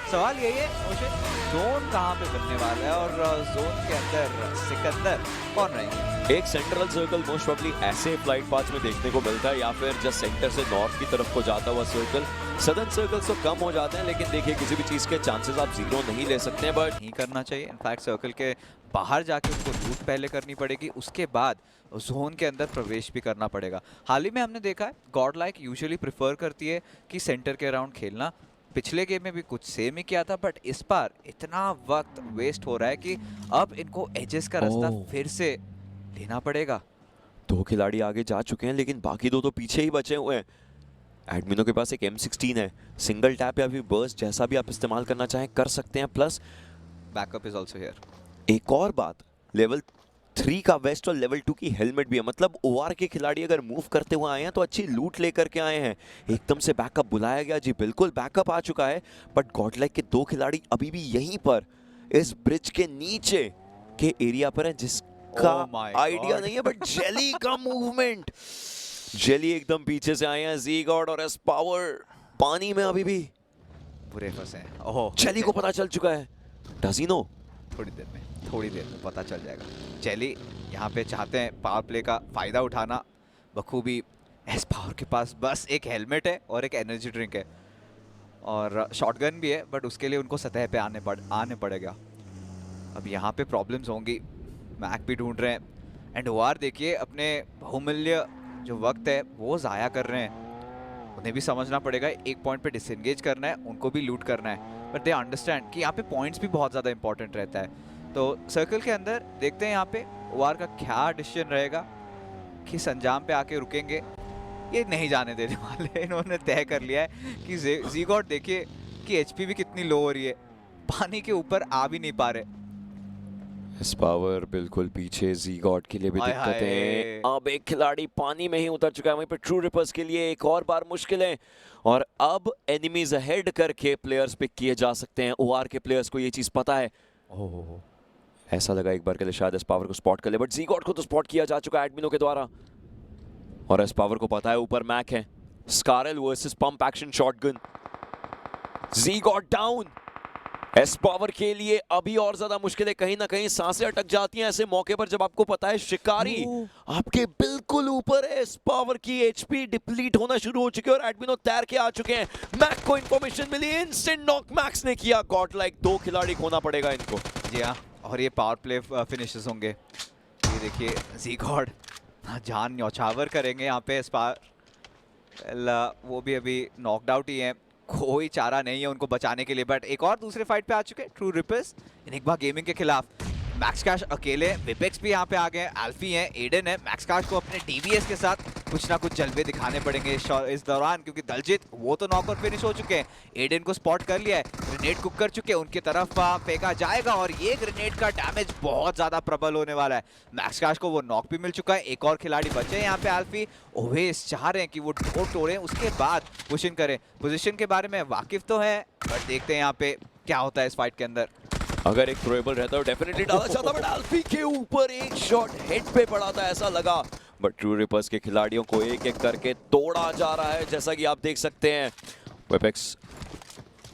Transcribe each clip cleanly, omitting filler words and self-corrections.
सवाल यही है मुझे, जोन कहाँ पे बनने वाला है और जोन के अंदर सिकंदर कौन रहेंगे? एक सेंट्रल सर्कल मोस्ट प्रोबेबली ऐसे फ्लाइट पाथ्स में देखने को मिलता है, या फिर जस्ट सेंटर से नॉर्थ की तरफ को जाता हुआ सर्कल। सदर्न सर्कल्स तो कम हो जाते हैं, लेकिन देखिए किसी भी चीज़ के चांसेस आप जीरो नहीं ले सकते हैं, बट नहीं करना चाहिए। इनफैक्ट सर्कल के बाहर जाके उनको लूट पहले करनी पड़ेगी, उसके बाद जोन के अंदर प्रवेश भी करना पड़ेगा। हाल ही में हमने देखा है गॉड लाइक यूजुअली प्रिफर करती है कि सेंटर के अराउंड खेलना। पिछले गेम में भी कुछ सेम ही किया था, बट इस बार इतना वक्त वेस्ट हो रहा है कि अब इनको एजेस का रास्ता फिर से लेना पड़ेगा। 2 खिलाड़ी आगे जा चुके हैं, लेकिन बाकी 2 तो पीछे ही बचे हुए हैं। एडमिनो के पास एक M16 है, सिंगल टैप या फिर बर्स्ट जैसा भी आप इस्तेमाल करना चाहें कर सकते हैं। Plus backup is also here. एक और बात, लेवल 3 का वेस्ट और लेवल 2 की हेलमेट भी है, मतलब OR के खिलाड़ी अगर मूव करते हुए आए हैं तो अच्छी लूट लेकर के आए हैं। एकदम से बैकअप बुलाया गया, जी बिल्कुल बैकअप आ चुका है, बट गॉडलाइक के 2 खिलाड़ी अभी भी यहीं पर इस ब्रिज के नीचे के एरिया पर है, जिसका आइडिया नहीं है, बट जेली का मूवमेंट, जेली एकदम पीछे से आए हैं। जी गॉड और एस पावर पानी में अभी भी बुरे फंसे हैं। ओह, जेली को पता चल चुका है। Does he know? थोड़ी देर में पता चल जाएगा। जेली यहाँ पे चाहते हैं पावर प्ले का फायदा उठाना बखूबी। एस पावर के पास बस एक हेलमेट है और एक एनर्जी ड्रिंक है और शॉटगन भी है, बट उसके लिए उनको सतह पे आने पड़ेगा। अब यहाँ पे प्रॉब्लम्स होंगी। मैक भी ढूंढ रहे हैं एंड OR देखिए अपने बहुमूल्य जो वक्त है वो ज़ाया कर रहे हैं। उन्हें भी समझना पड़ेगा एक पॉइंट पे डिसएंगेज करना है, उनको भी लूट करना है, बट दे अंडरस्टैंड कि यहाँ पे पॉइंट्स भी बहुत ज़्यादा इंपॉर्टेंट रहता है। तो सर्कल के अंदर देखते हैं यहाँ पे OR का क्या डिसीजन रहेगा, कि संजाम पे आके रुकेंगे, ये नहीं जाने देने वाले। इन्होंने तय कर लिया है कि जी गॉड देखिए कि HP भी कितनी लो हो रही है, पानी के ऊपर आ भी नहीं पा रहे। इस पावर बिल्कुल पीछे, जी गॉड के लिए भी दिक्कतें। अब एक खिलाड़ी पानी में ही उतर चुका है, वहीं पर ट्रू रिपर्स के लिए एक और बार मुश्किलें, और अब एनिमीज अहेड करके प्लेयर्स पिक किए जा सकते हैं। OR के प्लेयर्स को ये चीज पता है। ऐसा लगा एक बार के लिए शायद इस पावर को स्पॉट कर ले, बट जी गॉड को तो स्पॉट किया जा चुका है एडमिनो के द्वारा, और इस पावर को पता है ऊपर मैक है। स्कारल वर्सेस पंप एक्शन शॉटगन। जी गॉड डाउन। एस पावर के लिए अभी और ज्यादा मुश्किल है, कहीं ना कहीं सांसें अटक जाती हैं ऐसे मौके पर जब आपको पता है शिकारी आपके बिल्कुल ऊपर है। एस पावर की HP डिप्लीट होना शुरू हो चुकी है और एडमिनो तैर के आ चुके हैं। मैक को इंफॉर्मेशन मिली, इंस्टेंट नॉक मैक्स ने किया। गॉड लाइक 2 खिलाड़ी खोना पड़ेगा इनको। जी हाँ, और ये पावर प्ले फिनिशेस होंगे। ये देखिए जी गॉड जान न्यौछावर करेंगे यहाँ पे। इस पार वो भी अभी नॉकड आउट ही है, कोई चारा नहीं है उनको बचाने के लिए। बट एक और दूसरे फाइट पे आ चुके हैं ट्रू रिपर्स इनिग्मा गेमिंग के खिलाफ। मैक्स कैश अकेले, विपेक्स भी यहाँ पे आ गए, अल्फी है, एडन है। मैक्स कैश को अपने DBS के साथ कुछ ना कुछ जलवे दिखाने पड़ेंगे इस दौरान, क्योंकि दलजीत वो तो नॉक और फिनिश हो चुके हैं। एडन को स्पॉट कर लिया है, ग्रेनेड कुक कर चुके हैं, उनकी तरफ फेंका जाएगा और ये ग्रेनेड का डैमेज बहुत ज्यादा प्रबल होने वाला है। मैक्स कैश को वो नॉक भी मिल चुका है। एक और खिलाड़ी बचे हैं यहाँ पे अल्फी। ओवेस चाह रहे हैं कि वो डोर तोड़ें, उसके बाद पुशिंग करें। पोजीशन के बारे में वाकिफ तो है, बट देखते हैं यहाँ पे क्या होता है इस फाइट के अंदर। अगर एक थ्रोएबल रहता तो डेफिनेटली डाला जाता, बट अल्फी के ऊपर एक शॉट हेड पे पड़ा था ऐसा लगा। बट ट्रू रिपर्स के खिलाड़ियों को एक एक करके तोड़ा जा रहा है, जैसा कि आप देख सकते हैं। विपेक्स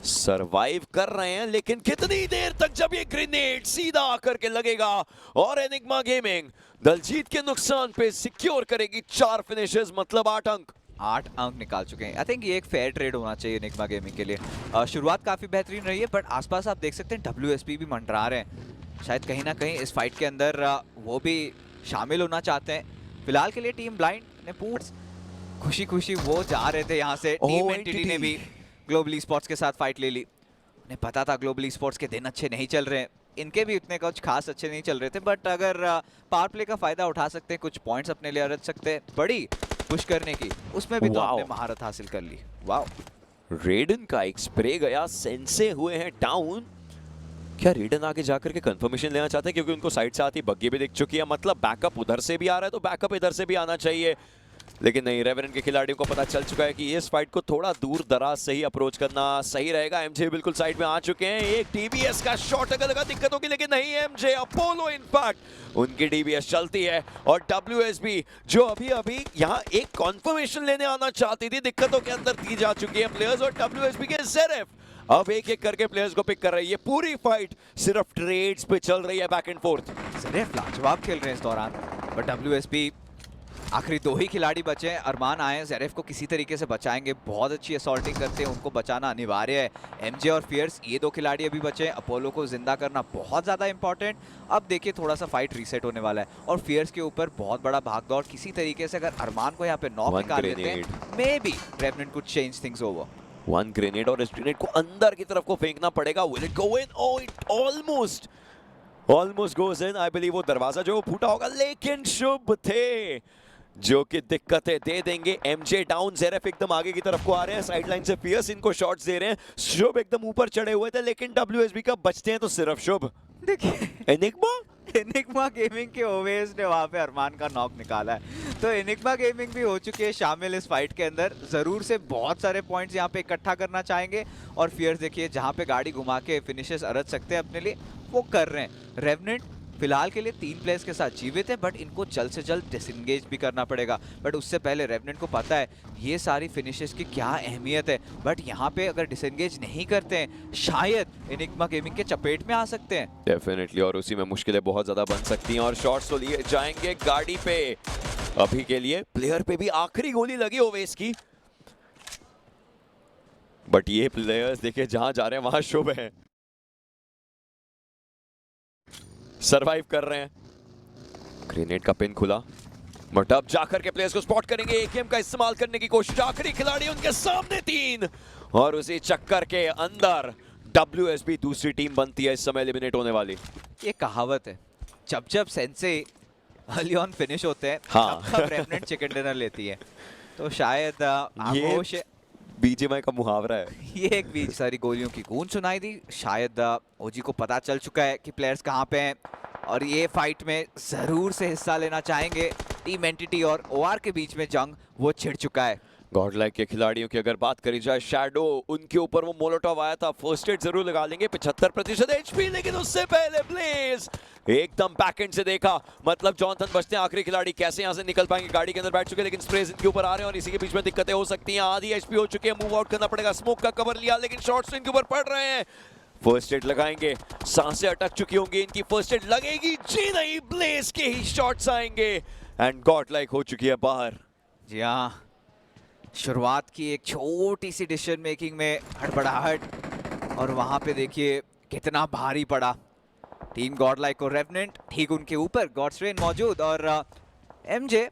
सरवाइव कर रहे हैं, लेकिन कितनी देर तक जब ये ग्रेनेड सीधा आकर के लगेगा। और एनिग्मा गेमिंग दलजीत के नुकसान पे सिक्योर करेगी 4 फिनिशेस, मतलब 8 अंक। 8 अंक निकाल चुके हैं। आई थिंक ये एक फेयर ट्रेड होना चाहिए एनिग्मा गेमिंग के लिए। शुरुआत काफ़ी बेहतरीन रही है, बट आसपास आप देख सकते हैं WSP भी मंडरा रहे हैं। शायद कहीं ना कहीं इस फाइट के अंदर वो भी शामिल होना चाहते हैं। फिलहाल के लिए टीम ब्लाइंड ने पूर्ण खुशी खुशी वो जा रहे थे यहाँ से। टीम एंटिटी ने भी ग्लोबल स्पोर्ट्स के साथ फाइट ले ली। उन्हें पता था ग्लोबल स्पोर्ट्स के दिन अच्छे नहीं चल रहे हैं, इनके भी इतने कुछ खास अच्छे नहीं चल रहे थे, बट अगर पावर प्ले का फायदा उठा सकते हैं, कुछ पॉइंट्स अपने लिए अर्ज सकते हैं बड़ी पुश करने की, उसमें भी तो हमने महारत हासिल कर ली। वाओ, रेडन का एक स्प्रे गया, सेंसे हुए हैं डाउन। क्या रेडन आगे जाकर के कंफर्मेशन लेना चाहते हैं, क्योंकि उनको साइड से आती बग्गी भी दिख चुकी है, मतलब बैकअप उधर से भी आ रहा है तो बैकअप इधर से भी आना चाहिए। लेकिन नहीं, रेवेनेंट के खिलाड़ियों को पता चल चुका है कि इस फाइट को थोड़ा दूर दराज से ही अप्रोच करना सही रहेगा। एमजे बिल्कुल साइड में आ चुके हैं। एक डीबीएस का शॉट अगर लगा दिक्कत होगी, लेकिन नहीं, एमजे अपोलो इनफैक्ट उनकी डीबीएस चलती है। और डब्ल्यूएसबी जो अभी अभी यहाँ एक कॉन्फर्मेशन लेने आना चाहती थी, दिक्कतों के अंदर दी जा चुकी है प्लेयर्स। और डब्ल्यूएसबी के ज़ेरेफ अब एक एक करके प्लेयर्स को पिक कर रही है। पूरी फाइट सिर्फ ट्रेड्स पे चल रही है, बैक एंड फोर्थ। सिर्फ लाजवाब खेल रहे हैं इस दौरान, बट WSB आखिरी 2 ही खिलाड़ी बचे हैं। अरमान आए हैं, ज़ेरेफ को किसी तरीके से बचाएंगे। बहुत अच्छी असॉल्टिंग करते हैं, उनको बचाना अनिवार्य है। MJ और फियर्स ये 2 खिलाड़ी अभी बचे हैं। अपोलो को जिंदा करना बहुत ज़्यादा इंपॉर्टेंट। अब देखिए थोड़ा सा फाइट रीसेट होने वाला है और फियर्स के ऊपर बहुत बड़ा भागदौड़। किसी तरीके से अगर अरमान को यहाँ पे नॉक निकाल लेते हैं, may be Revenant could change things over. 1 grenade और इस ग्रेनेड को अंदर की तरफ को फेंकना पड़ेगा। Will it go in? Oh, it almost goes in. I believe वो दरवाजा जो फूटा होगा, लेकिन शुभ थे जो कि दिक्कतें दे देंगे। MJ डाउन, ज़ेरेफ एकदम आगे की तरफ को आ रहे हैं, साइडलाइन से फियर्स इनको शॉट्स दे रहे हैं। शुभ एकदम ऊपर चढ़े हुए थे, लेकिन WSB का बचते हैं तो सिर्फ शुभ। देखिए एनिग्मा गेमिंग के ओवेस ने वहां पे अरमान का नॉक निकाला है, तो एनिग्मा गेमिंग भी हो चुकी है शामिल इस फाइट के अंदर। जरूर से बहुत सारे पॉइंट्स यहाँ पे इकट्ठा करना चाहेंगे और फियर्स देखिए जहाँ पे गाड़ी घुमा के फिनिशेस अरज सकते हैं अपने लिए, वो कर रहे हैं। रेवनेंट फिलहाल के लिए 3 प्लेयर्स के साथ जीवित है, बट इनको जल्द से जल्द डिसएंगेज भी करना पड़ेगा। बट उससे पहले रेवनेंट को पता है ये सारी फिनिशेस की क्या अहमियत है, बट यहाँ पे अगर डिसएंगेज नहीं करते हैं शायद एनिग्मा गेमिंग के चपेट में आ सकते हैं। डेफिनेटली, और उसी में मुश्किलें बहुत ज्यादा बन सकती हैं और शॉट्स तो लिए जाएंगे गाड़ी पे। अभी के लिए प्लेयर पे भी आखिरी गोली लगी ओवेस की, बट ये प्लेयर्स देखिए जहां जा रहे हैं वहां शुभ है, सरवाइव कर रहे हैं। ग्रेनेड का पिन खुला, बट अब जाकर के प्लेयर्स को स्पॉट करेंगे। AKM का इस्तेमाल करने की कोशिश, आखिरी खिलाड़ी उनके सामने 3, और उसी चक्कर के अंदर WSB दूसरी टीम बनती है इस समय एलिमिनेट होने वाली। ये कहावत है, जब जब सेंसे अर्ली ऑन फिनिश होते हैं, हाँ। तब रेवनेंट चिकन डिनर लेती है। तो शायद आगोश BGMI का मुहावरा है। ये एक बीच सारी गोलियों की गूंज सुनाई दी। शायद ओजी को पता चल चुका है कि प्लेयर्स कहाँ पे हैं और ये फाइट में जरूर से हिस्सा लेना चाहेंगे। टीम एंटिटी और OR के बीच में जंग वो छिड़ चुका है। गॉडलाइक के खिलाड़ियों की अगर बात करी जाए, शैडो उनके ऊपर वो मोलोटोव आया था, फर्स्ट एड जरूर लगा लेंगे, 75% HP, लेकिन उससे पहले ब्लेज एकदम बैकएंड से देखा, मतलब जॉनथन बचते हैं आखिरी खिलाड़ी। कैसे यहां से निकल पाएंगे? गाड़ी के अंदर बैठ चुके हैं, लेकिन स्प्रेज इनके ऊपर आ रहे हैं और इसी के बीच में दिक्कतें हो सकती हैं। आधी HP हो चुकी है, मूव आउट करना पड़ेगा। स्मोक का कवर लिया, लेकिन शॉट्स इनके ऊपर पड़ रहे हैं। फर्स्ट एड लगाएंगे, सांसें अटक चुकी होंगी इनकी, फर्स्ट एड लगेगी जी नहीं, ब्लेज के ही शॉट्स आएंगे एंड गॉडलाइक हो चुकी है बाहर। जी हाँ, शुरुआत की एक छोटी सी डिसीजन मेकिंग में हड़बड़ाहट और वहां पे देखिए कितना भारी पड़ा टीम गॉडलाइक को। रेवनेंट ठीक उनके ऊपर, गॉड्सरेन मौजूद और MJ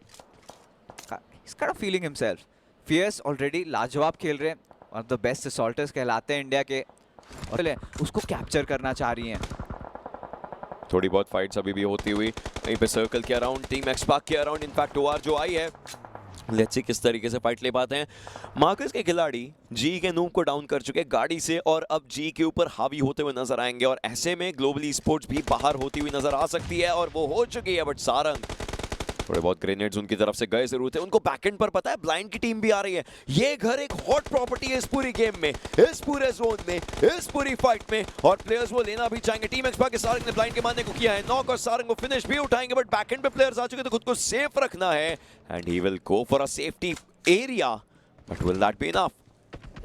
he's kind of feeling himself। Fierce already लाजवाब खेल रहे हैं और द बेस्ट असॉल्टर्स कहलाते हैं इंडिया के, और उसको कैप्चर करना चाह रही हैं। थोड़ी बहुत फाइट्स अभी भी होती हुई वहीं पे सर्कल के अराउंड, टीम एक्सपार्क के अराउंड, इनफैक्ट OR जो आई है, लेट्स सी किस तरीके से फाइट ले पाते हैं। मार्कस के खिलाड़ी जी के नूम को डाउन कर चुके गाड़ी से और अब जी के ऊपर हावी होते हुए नजर आएंगे और ऐसे में ग्लोबली स्पोर्ट्स भी बाहर होती हुई नजर आ सकती है और वो हो चुकी है। बट सारंग थोड़े बहुत ग्रेनेड्स उनकी तरफ से गए जरूर थे, उनको बैकएंड पर पता है ब्लाइंड की टीम भी आ रही है। ये घर एक हॉट प्रॉपर्टी है इस पूरी गेम में, इस पूरे जोन में, इस पूरी फाइट में, और प्लेयर्स वो लेना भी चाहेंगे। टीम एक्सपा के सारंग ने ब्लाइंड के मारने को किया है नॉक और सारंग को फिनिश भी उठाएंगे, बट बैकएंड पे प्लेयर्स आ चुके तो खुद को सेफ रखना है and he will go for a safety area, but will that be enough?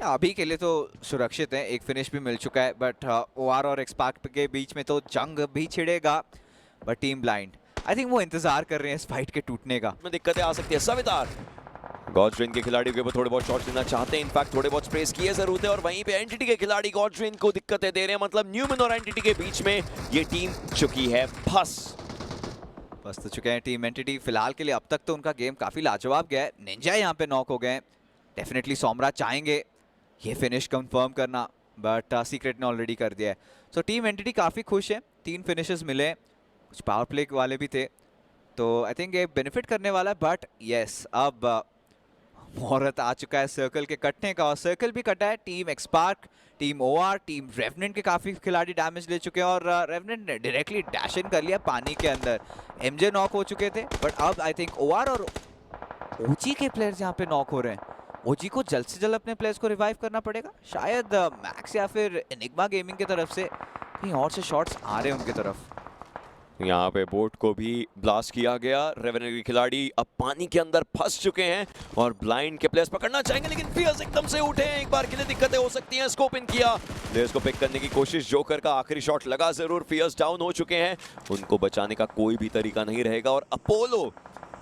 अभी के लिए तो सुरक्षित है, एक फिनिश भी मिल चुका है, बट OR और एक्सपार्क के बीच में तो जंग भी छिड़ेगा। But team blind I think वो इंतजार कर रहे हैं इस फाइट के टूटने का। में दिक्कतें आ सकती है। सवितार गॉड्रेन के खिलाड़ियों के ऊपर थोड़े बहुत शॉट्स लेना चाहते हैं, इनफैक्ट थोड़े बहुत स्प्रेस किए जरूर थे, और वहीं पे एंटिटी के खिलाड़ी गॉड्रेन को दिक्कतें दे रहे हैं, मतलब न्यूमन और एंटिटी के बीच में ये टीम चुकी है फंस तो चुके हैं टीम एंटिटी फिलहाल के लिए। अब तक तो उनका गेम काफी लाजवाब गया है। निंजा यहाँ पे नॉक हो गए हैं, डेफिनेटली सोमरा चाहेंगे ये फिनिश कंफर्म करना, बट सीक्रेट ने ऑलरेडी कर दिया है। सो टीम एंटिटी काफी खुश है, 3 फिनिशेस मिले, कुछ पावर प्ले वाले भी थे, तो आई थिंक ये बेनिफिट करने वाला है। बट यस, अब मुहूर्त आ चुका है सर्कल के कटने का, और सर्कल भी कटा है। Team XSpark, team OR, team Revenant के काफ़ी खिलाड़ी डैमेज ले चुके हैं, और रेवनेंट ने डायरेक्टली डैश इन कर लिया पानी के अंदर। MJ नॉक हो चुके थे, बट अब आई थिंक OR और OG के प्लेयर्स यहाँ पे नॉक हो रहे हैं। OG को जल्द से जल्द अपने प्लेयर्स को रिवाइव करना पड़ेगा, शायद मैक्स या फिर एनिग्मा गेमिंग की तरफ से कहीं और से शॉट्स आ रहे हैं उनकी तरफ। यहाँ पे बोट को भी ब्लास्ट किया गया। रेवेनेंट के खिलाड़ी अब पानी के अंदर फंस चुके हैं और ब्लाइंड के प्लेयर्स पकड़ना चाहेंगे, लेकिन फियर्स एकदम से उठे हैं। एक बार के लिए दिक्कतें हो सकती हैं। स्कोप इन किया, प्लेयर्स को पिक करने की कोशिश, जोकर का आखिरी शॉट लगा जरूर। फियर्स डाउन हो चुके हैं, उनको बचाने का कोई भी तरीका नहीं रहेगा। और अपोलो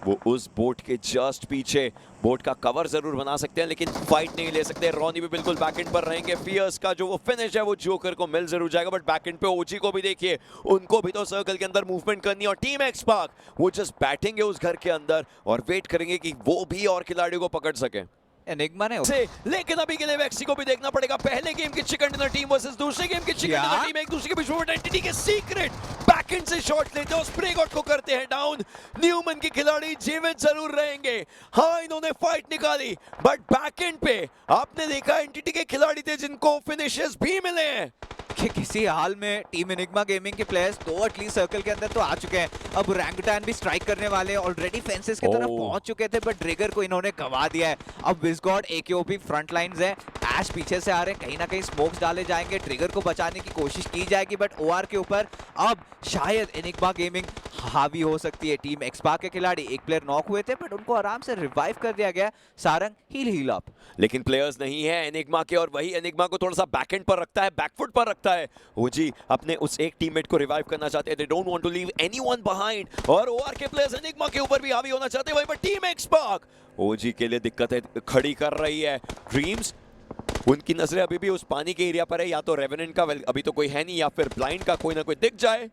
वो उस बोट के जस्ट पीछे बोट का कवर जरूर बना सकते हैं, लेकिन फाइट नहीं ले सकते। रॉनी भी बिल्कुल बैकएंड पर रहेंगे। फियर्स का जो वो फिनिश है वो जोकर को मिल जरूर जाएगा, बट बैकएंड पे ओजी को भी देखिए, उनको भी तो सर्कल के अंदर मूवमेंट करनी है। और टीम एक्सपार्क वो जस्ट बैठेंगे उस घर के अंदर और वेट करेंगे कि वो भी और खिलाड़ियों को पकड़ सके। एनिग्मा ने लेकिन अभी के लिए वेक्सी को भी देखना पड़ेगा। पहले गेम की चिकन डिनर टीम वर्सेस दूसरे गेम की चिकन डिनर टीम, एक दूसरे के बीच में एंटिटी के सीक्रेट बैकएंड से शॉट लेते हैं और स्प्रे गॉड को करते हैं डाउन। न्यूमन के खिलाड़ी जीवित जरूर रहेंगे। हाँ, इन्होंने फाइट निकाली, बट बैकएंड पे आपने देखा एंटिटी के खिलाड़ी थे जिनको फिनिशेस भी मिले हैं। कि किसी हाल में टीम एनिग्मा गेमिंग के प्लेयर्स तो एटलीस्ट सर्कल के अंदर तो आ चुके हैं। अब रैंगटैन भी स्ट्राइक करने वाले हैं, ऑलरेडी फेंसेस की तरफ पहुंच चुके थे, बट ट्रिगर को इन्होंने गवा दिया है। अब विज़गॉड एकेओपी फ्रंट लाइंस है, ऐश पीछे से आ रहे हैं, कहीं ना कहीं स्मोक्स डाले जाएंगे, ट्रिगर को बचाने की कोशिश की जाएगी, बट ओआर के ऊपर अब शायद एनिग्मा गेमिंग हावी हो सकती है। टीम एक्सपार्क के खिलाड़ी एक प्लेयर नॉक हुए थे, बट उनको आराम से रिवाइव कर दिया गया। सारंग हील अप, लेकिन प्लेयर्स नहीं है एनिग्मा के, और वही एनिग्मा को थोड़ा सा बैकएंड पर रखता है, बैकफुट पर रखता है। ओजी अपने उस एक टीममेट को रिवाइव करना चाहते हैं, they don't want to leave anyone behind. और ओआर के प्लेयर्स एनिग्मा के ऊपर भी हावी होना चाहते हैं, वहीं पर टीम एक्सपार्क ओजी के लिए दिक्कतें खड़ी कर रही है। ड्रीम्स उनकी नजरें अभी भी उस पानी के एरिया पर है, या तो रेवेनेंट का अभी तो कोई है नहीं, या फिर ब्लाइंड का कोई ना कोई दिख जाए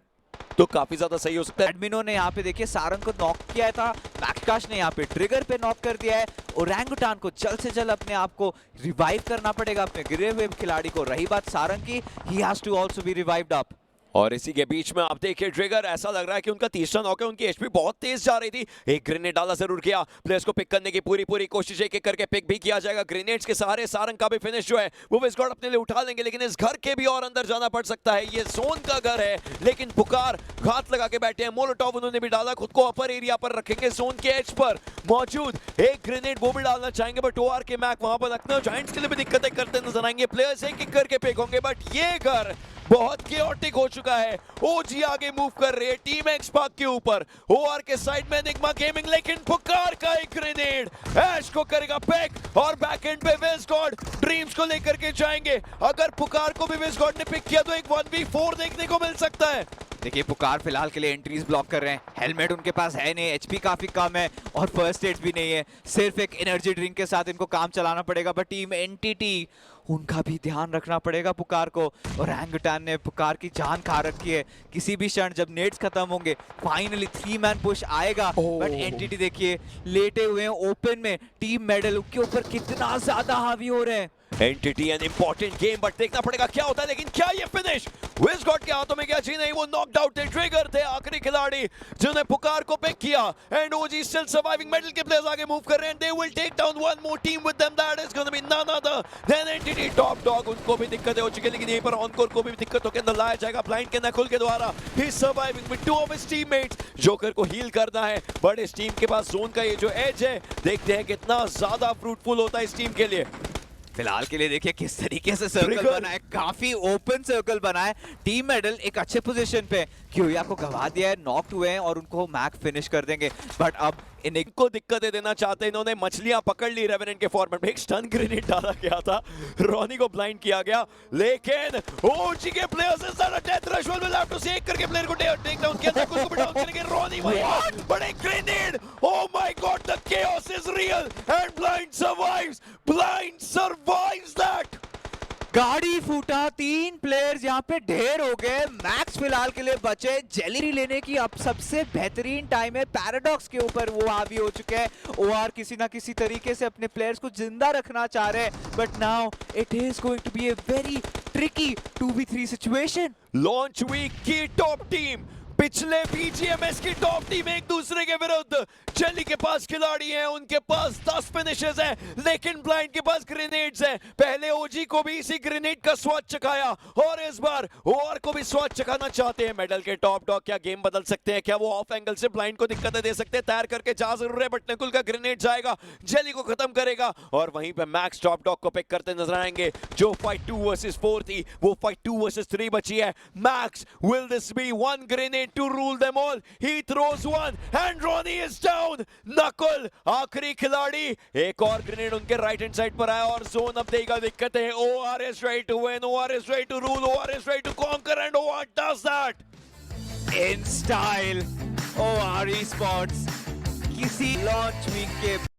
तो काफी ज्यादा सही हो सकता है। एडमिनो ने यहाँ पे देखिए सारंग को नॉक किया था, मैक्सकाश ने यहाँ पे ट्रिगर पे नॉक कर दिया है। ओरंगुटान को जल्द से जल्द अपने आप को रिवाइव करना पड़ेगा, अपने गिरे हुए खिलाड़ी को। रही बात सारंग की, he has to also be revived up. और इसी के बीच में आप देखिए ट्रिगर, ऐसा लग रहा है कि उनका तीसरा नॉक है, उनकी एचपी बहुत तेज जा रही थी। एक ग्रेनेड डाला जरूर किया, प्लेयर्स को पिक करने की पूरी कोशिश एक एक करके पिक भी किया जाएगा। ग्रेनेड्स के सहारे सारंग का भी फिनिश जो है वो विज़गॉड अपने लिए उठा लेंगे, लेकिन इस घर के भी और अंदर जाना पड़ सकता है। ये जोन का घर है, लेकिन पुकार घात लगा के बैठे हैं। मोलोटॉव उन्होंने भी डाला, खुद को अपर एरिया पर रखेंगे, जोन के एज पर मौजूद एक ग्रेनेड वो भी डालना चाहेंगे, बट ओआर के मैक वहां पर रखना जायंट्स के लिए भी दिक्कतें करते नजर आएंगे। प्लेयर्स एक एक करके पिक होंगे, बट ये घर बहुत केओटिक हो चुका है। ओजी आगे मूव कर रही है टीम एक्सपार्क के ऊपर, ओआर के साइड में एनिग्मा गेमिंग, लेकिन पुकार का एक ग्रेनेड ऐश को करेगा पिक, और बैकएंड पे विज़गॉड ड्रीम्स को लेकर के जाएंगे। अगर पुकार को भी विज़गॉड ने पिक किया तो एक 1v4 देखने को मिल सकता है। देखिए पुकार फिलहाल के लिए एंट्रीज ब्लॉक कर रहे हैं, हेलमेट उनके पास है नहीं, एचपी काफी कम है और फर्स्ट एड भी नहीं है, सिर्फ एक एनर्जी ड्रिंक के साथ इनको काम चलाना पड़ेगा। बट टीम एनटीटी उनका भी ध्यान रखना पड़ेगा पुकार को, और रैंगटैन ने पुकार की जान खा रखी है। किसी भी क्षण जब नेट्स खत्म होंगे फाइनली 3 मैन पुश आएगा। बट एनटीटी देखिए लेटे हुए हैं ओपन में, टीम मेडल उनके ऊपर कितना ज्यादा हावी हो रहे हैं। Entity an important game, but देखना पड़ेगा क्या होता है। लेकिन क्या ये फिनिश विज़गॉड के हाथों में गया? जी नहीं, वो नॉकड आउट थे। ट्रिगर थे आखिरी खिलाड़ी जिन्होंने पुकार को पिक किया, and OG still surviving. Medal के प्लेयर्स आगे मूव कर रहे हैं, they will take down one more team with them, that is gonna be none other than Entity. Top dog उनको भी दिक्कतें हो चुकी है, लेकिन यहीं पर ऑनकोर को भी दिक्कतों के अंदर लाया जाएगा। ब्लाइंड के नकुल के द्वारा he is surviving with 2 of his teammates. Joker को हील करना है, बट इस टीम के पास जोन का ये जो एज है, देखते हैं कितना ज्यादा फ्रूटफुल होता है इस टीम के लिए। फिलहाल के लिए देखिए किस तरीके से सर्कल बना है, काफी ओपन सर्कल बना है। टीम मेडल एक अच्छे पोजीशन पे, क्यूया को गवा दिया है, नॉक्ड हुए हैं और उनको मैक फिनिश कर देंगे। बट अब इनको दिक्कतें देना चाहते हैं, इन्होंने मछलियां पकड़ ली रेवेनेंट के फॉर्मेट में। एक स्टन ग्रेनेड डाला गया था, रॉनी को ब्लाइंड किया गया, लेकिन ओजी के players is that death rush will have to say एक करके प्लेयर को टेक डाउन किया था, कुछ को डाउन करेंगे। रॉनी वही बड़े grenade, oh my God, the chaos is real and Blind survives, Blind survives that। गाड़ी फूटा, 3 प्लेयर्स यहाँ पे ढेर हो गए। मैक्स फिलहाल के लिए बचे, जेली लेने की अब सबसे बेहतरीन टाइम है। पैराडॉक्स के ऊपर वो हावी हो चुके हैं। ओआर किसी ना किसी तरीके से अपने प्लेयर्स को जिंदा रखना चाह रहे हैं, but now it is going to be a very tricky 2v3 situation. Launch week की टॉप टीम, पिछले बीजीएमएस की टॉप टीम एक दूसरे के विरुद्ध। जेली के पास खिलाड़ी हैं, उनके पास 10 फिनिशेस हैं, लेकिन ब्लाइंड के पास ग्रेनेड्स हैं। पहले ओजी को भी इसी ग्रेनेड का स्वाद चखाया, और इस बार ओआर को भी स्वाद चखाना चाहते हैं। मेडल के टॉप डॉग क्या गेम बदल सकते हैं? क्या वो ऑफ एंगल से ब्लाइंड को दिक्कतें दे सकते हैं? तैयार करके जा जरूर है, बट नकुल का ग्रेनेड जाएगा, जेली को खत्म करेगा, और वहीं पे मैक्स टॉप डॉग को पिक करते नजर आएंगे। जो फाइट 2 वर्सेस 4 थी, वो फाइट 2 वर्सेस 3 बची है। Max, will this be 1 grenade grenade to rule them all. He throws one and Ronnie is down. Knuckle आखिरी खिलाड़ी, एक और ग्रेनेड उनके राइट हैंड साइड पर आया और जोन अब देगा दिक्कत है. OR is ready to win, OR is ready to rule, OR is ready to conquer and OR does that. In style, OR Esports किसी लॉन्च वीक के